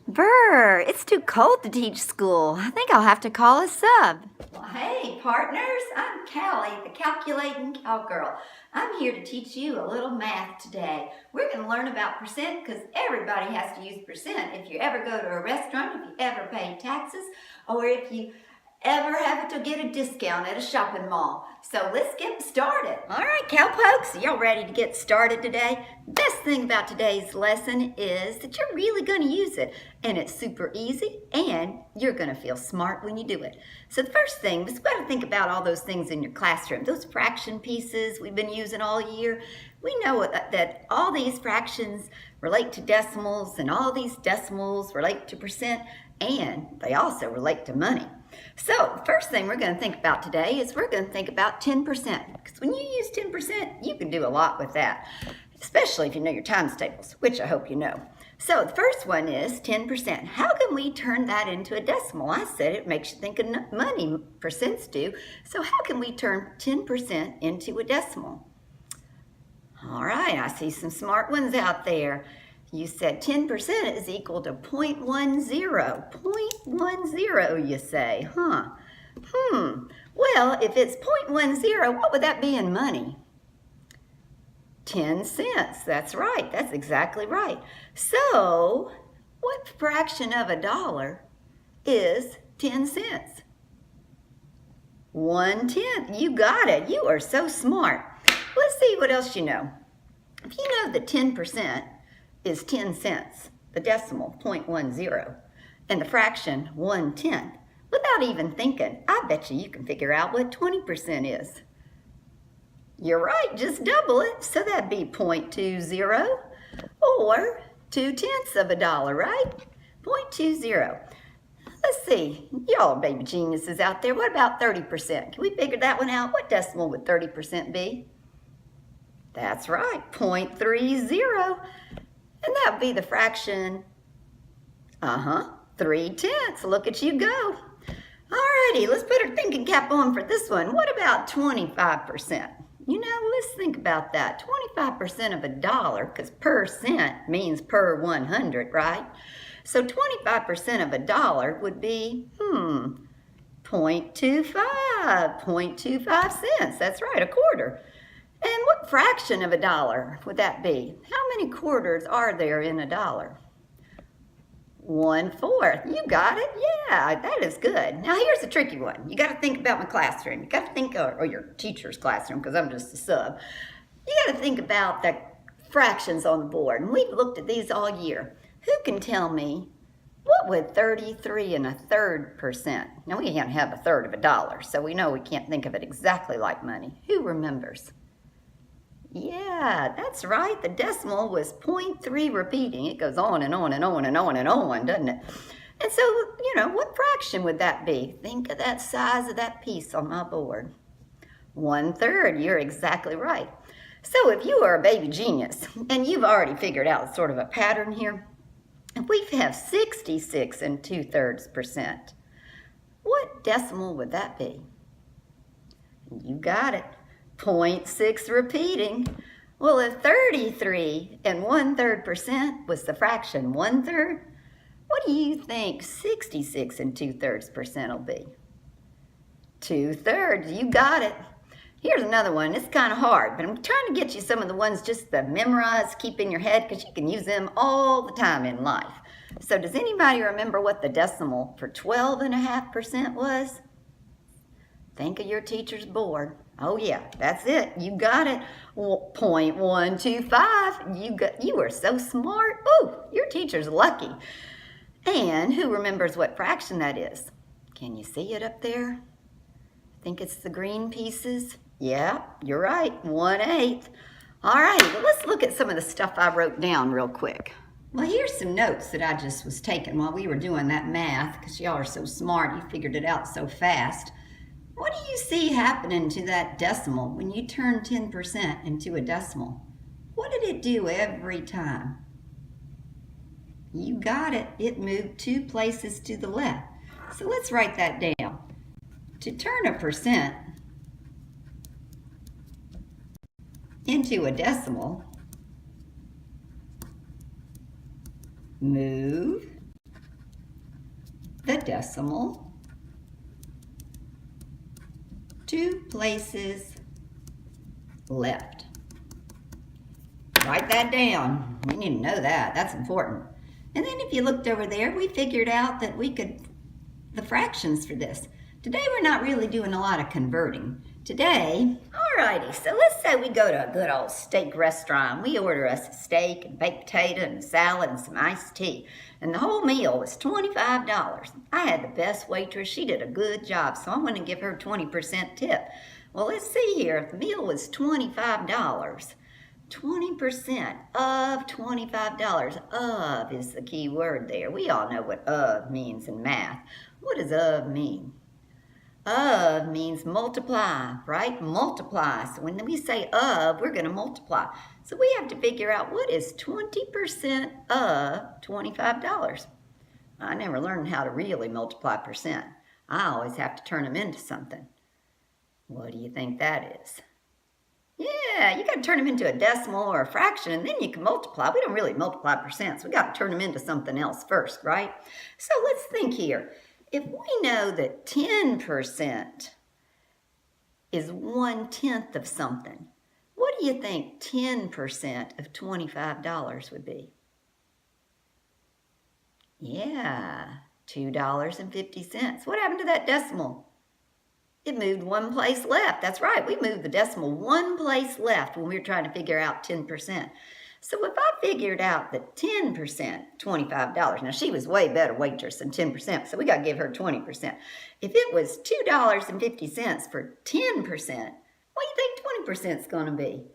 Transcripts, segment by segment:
Brr, it's too cold to teach school. I think I'll have to call a sub. Well, hey, partners, I'm Callie, the Calculating Cowgirl. I'm here to teach you a little math today. We're going to learn about percent because everybody has to use percent. If you ever go to a restaurant, if you ever pay taxes, or if you ever have to get a discount at a shopping mall. So let's get started. All right, cowpokes, y'all ready to get started today? Best thing about today's lesson is that you're really going to use it, and it's super easy, and you're going to feel smart when you do it. So the first thing is, we've got to think about all those things in your classroom, those fraction pieces we've been using all year. We know that all these fractions relate to decimals, and all these decimals relate to percent, and they also relate to money. So the first thing we're going to think about today is we're going to think about 10%. Because when you use 10%, you can do a lot with that, especially if you know your times tables, which I hope you know. So the first one is 10%. How can we turn that into a decimal? I said it makes you think of money, percents do. So how can we turn 10% into a decimal? All right, I see some smart ones out there. You said 10% is equal to 0.10. 0.10, you say, huh? Well, if it's 0.10, what would that be in money? 10 cents. That's right. That's exactly right. So, what fraction of a dollar is 10 cents? 1/10. You got it. You are so smart. Let's see what else you know. If you know that 10% is 10 cents, the decimal 0.10, and the fraction 1/10, without even thinking, I bet you can figure out what 20% is. You're right, just double it, so that'd be 0.20 or 2/10 of a dollar, right? 0.20. Let's see, y'all baby geniuses out there, what about 30%? Can we figure that one out? What decimal would 30% be? That's right, 0.30. And that would be the fraction, 3/10. Look at you go. Alrighty, let's put our thinking cap on for this one. What about 25%? You know, let's think about that. 25% of a dollar, because percent means per 100, right? So 25% of a dollar would be, 0.25 cents. That's right, a quarter. And what fraction of a dollar would that be? How many quarters are there in a dollar? 1/4. You got it? Yeah, that is good. Now here's a tricky one. You got to think about my classroom. You got to think, or your teacher's classroom, because I'm just a sub. You got to think about the fractions on the board. And we've looked at these all year. Who can tell me what would 33 1/3%? Now we can't have a third of a dollar, so we know we can't think of it exactly like money. Who remembers? Yeah, that's right. The decimal was 0.3 repeating. It goes on and on and on and on and on, doesn't it? And so, you know, what fraction would that be? Think of that size of that piece on my board. 1/3. You're exactly right. So if you are a baby genius and you've already figured out sort of a pattern here, if we have 66 2/3%, what decimal would that be? You got it. 0.6 repeating. Well, if 33 1/3% was the fraction 1/3, what do you think 66 2/3% will be? 2/3. You got it. Here's another one. It's kind of hard, but I'm trying to get you some of the ones just to memorize, keep in your head, because you can use them all the time in life. So does anybody remember what the decimal for 12.5% was? Think of your teacher's board. Oh yeah, that's it. You got it. 0.125. You are so smart. Ooh, your teacher's lucky. And who remembers what fraction that is? Can you see it up there? I think it's the green pieces. Yeah, you're right. 1/8. All right, well, let's look at some of the stuff I wrote down real quick. Well, here's some notes that I just was taking while we were doing that math, because y'all are so smart. You figured it out so fast. What do you see happening to that decimal when you turn 10% into a decimal? What did it do every time? You got it. It moved 2 places to the left. So let's write that down. To turn a percent into a decimal, move a decimal 2 places left. Write that down. We need to know that. That's important. And then if you looked over there, we figured out that we could, the fractions for this. Today we're not really doing a lot of converting. Today, alrighty, so let's say we go to a good old steak restaurant. We order us a steak and baked potato and a salad and some iced tea. And the whole meal was $25. I had the best waitress. She did a good job, so I'm going to give her 20% tip. Well, let's see here. If the meal was $25, 20% of $25. Of is the key word there. We all know what of means in math. What does of mean? Of means multiply, right? Multiply. So when we say of, we're going to multiply. So we have to figure out what is 20% of $25. I never learned how to really multiply percent. I always have to turn them into something. What do you think that is? Yeah, you got to turn them into a decimal or a fraction, and then you can multiply. We don't really multiply percents. We got to turn them into something else first, right? So let's think here. If we know that 10% is 1/10 of something, what do you think 10% of $25 would be? Yeah, $2.50. What happened to that decimal? It moved 1 place left. That's right, we moved the decimal 1 place left when we were trying to figure out 10%. So if I figured out that 10%, $25, now she was way better waitress than 10%, so we got to give her 20%. If it was $2.50 for 10%, what do you think 20% is going to be?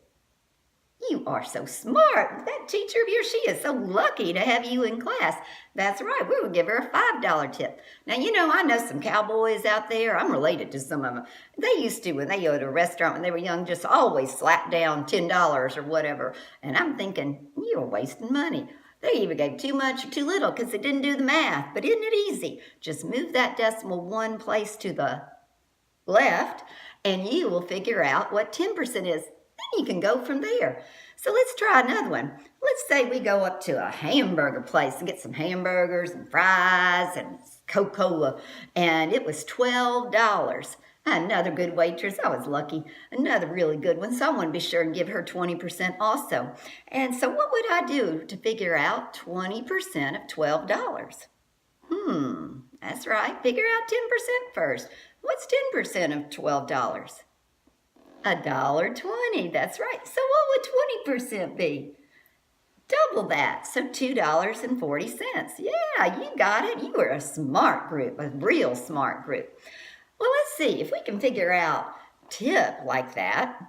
You are so smart. That teacher of yours, she is so lucky to have you in class. That's right, we would give her a $5 tip. Now, you know, I know some cowboys out there. I'm related to some of them. They used to, when they go to a restaurant when they were young, just always slap down $10 or whatever. And I'm thinking, you're wasting money. They either gave too much or too little because they didn't do the math. But isn't it easy? Just move that decimal 1 place to the left, and you will figure out what 10% is. Then you can go from there. So let's try another one. Let's say we go up to a hamburger place and get some hamburgers and fries and Coca-Cola, and it was $12. Another good waitress. I was lucky. Another really good one. So I want to be sure and give her 20% also. And so what would I do to figure out 20% of $12? That's right. Figure out 10% first. What's 10% of $12? $1.20, that's right. So what would 20% be? Double that, so $2.40. Yeah, you got it. You were a smart group, a real smart group. Well, let's see, if we can figure out tip like that,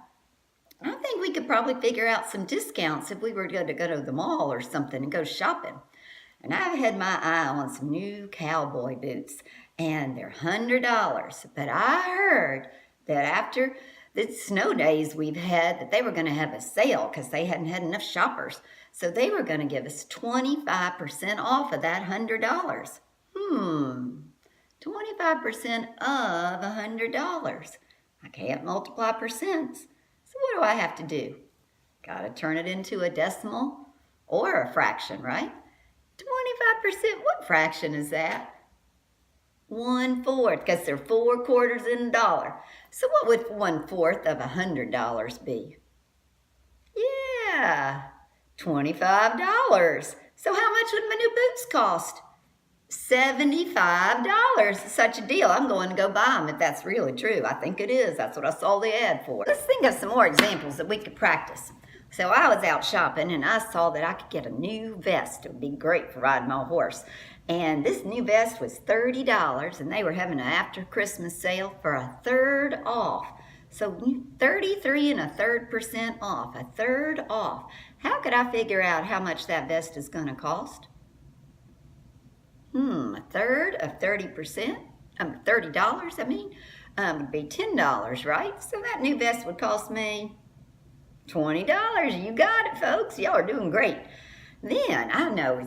I think we could probably figure out some discounts if we were going to go to the mall or something and go shopping. And I've had my eye on some new cowboy boots, and they're $100. But I heard that after the snow days we've had, that they were going to have a sale because they hadn't had enough shoppers. So they were going to give us 25% off of that $100. 25% of $100. I can't multiply percents. So what do I have to do? Got to turn it into a decimal or a fraction, right? 25%, what fraction is that? 1/4, because they're 4 quarters in a dollar. So what would 1/4 of $100 be? Yeah, $25. So how much would my new boots cost? $75. Such a deal. I'm going to go buy them if that's really true. I think it is. That's what I saw the ad for. Let's think of some more examples that we could practice. So I was out shopping and I saw that I could get a new vest. It would be great for riding my horse. And this new vest was $30, and they were having an after Christmas sale for 1/3 off. So 33 1/3% off, 1/3 off. How could I figure out how much that vest is going to cost? 1/3 of 30%, $30, would be $10, right? So that new vest would cost me $20. You got it, folks. Y'all are doing great. Then I know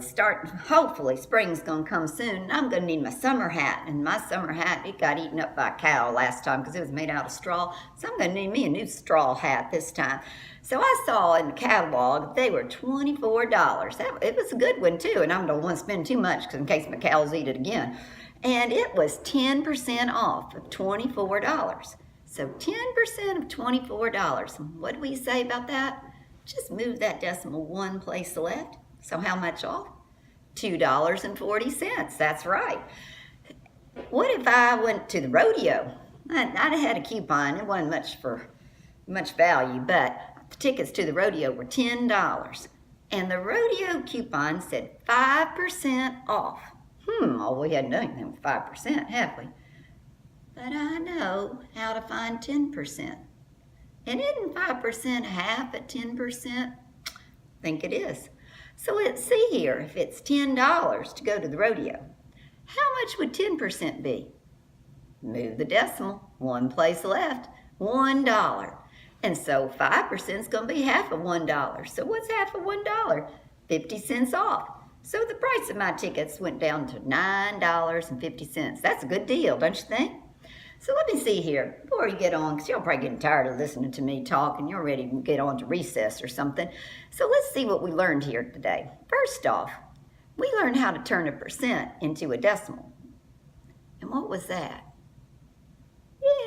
hopefully spring's gonna come soon, and I'm gonna need my summer hat. And my summer hat, it got eaten up by a cow last time because it was made out of straw. So I'm gonna need me a new straw hat this time. So I saw in the catalog they were $24. It was a good one too, and I don't want to spend too much because in case my cows eat it again. And it was 10% off of $24. So 10% of $24. What do we say about that? Just move that decimal one place left. So how much off? $2.40. That's right. What if I went to the rodeo? I'd had a coupon. It wasn't much value, but the tickets to the rodeo were $10. And the rodeo coupon said 5% off. All we hadn't done anything with 5%, have we? But I know how to find 10%. And isn't 5% half at 10%? I think it is. So let's see here. If it's $10 to go to the rodeo, how much would 10% be? Move the decimal, one place left, $1. And so 5% is going to be half of $1. So what's half of $1? 50 cents off. So the price of my tickets went down to $9.50. That's a good deal, don't you think? So let me see here, before you get on, because you're probably getting tired of listening to me talk and you're ready to get on to recess or something. So let's see what we learned here today. First off, we learned how to turn a percent into a decimal. And what was that?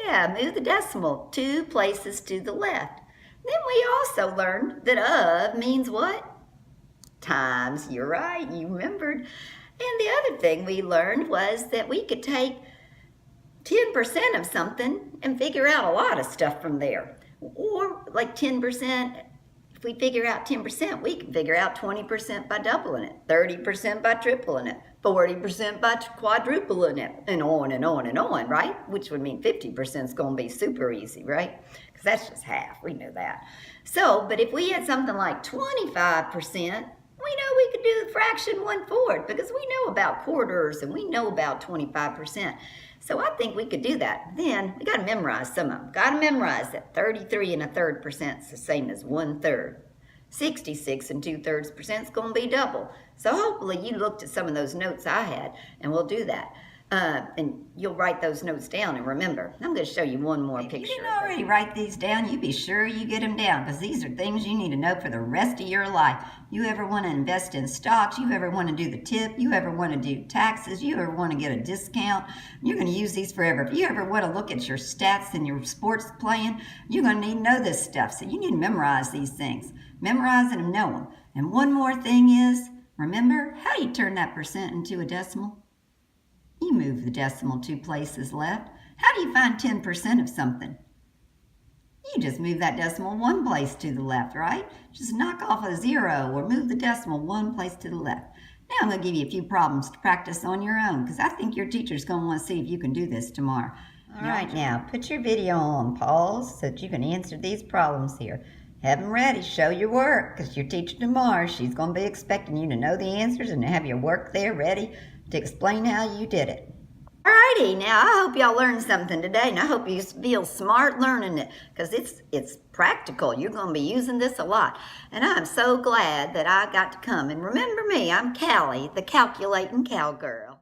Yeah, move the decimal 2 places to the left. Then we also learned that of means what? Times. You're right, you remembered. And the other thing we learned was that we could take 10% of something and figure out a lot of stuff from there. Or like 10%, if we figure out 10%, we can figure out 20% by doubling it, 30% by tripling it, 40% by quadrupling it, and on and on and on, right? Which would mean 50% is going to be super easy, right? Because that's just half, we know that. So, but if we had something like 25%, we know we could do the fraction 1/4 because we know about quarters and we know about 25%. So I think we could do that. Then we got to memorize some of them. Got to memorize that 33 1/3% is the same as 1/3. 66 2/3% is going to be double. So hopefully you looked at some of those notes I had, and we'll do that. And you'll write those notes down and remember. I'm going to show you one more picture. If you didn't already write these down, you be sure you get them down because these are things you need to know for the rest of your life. You ever want to invest in stocks, you ever want to do the tip, you ever want to do taxes, you ever want to get a discount, you're going to use these forever. If you ever want to look at your stats and your sports playing, you're going to need to know this stuff. So you need to memorize these things. Memorize them and know them. And one more thing is, remember, how do you turn that percent into a decimal? You move the decimal 2 places left. How do you find 10% of something? You just move that decimal 1 place to the left, right? Just knock off a 0 or move the decimal 1 place to the left. Now I'm going to give you a few problems to practice on your own because I think your teacher's going to want to see if you can do this tomorrow. All right, now put your video on pause so that you can answer these problems here. Have them ready. Show your work because your teacher tomorrow, she's going to be expecting you to know the answers and have your work there ready to explain how you did it. Alrighty, now I hope y'all learned something today, and I hope you feel smart learning it because it's practical. You're going to be using this a lot, and I'm so glad that I got to come. And remember me, I'm Callie, the Calculating Cowgirl.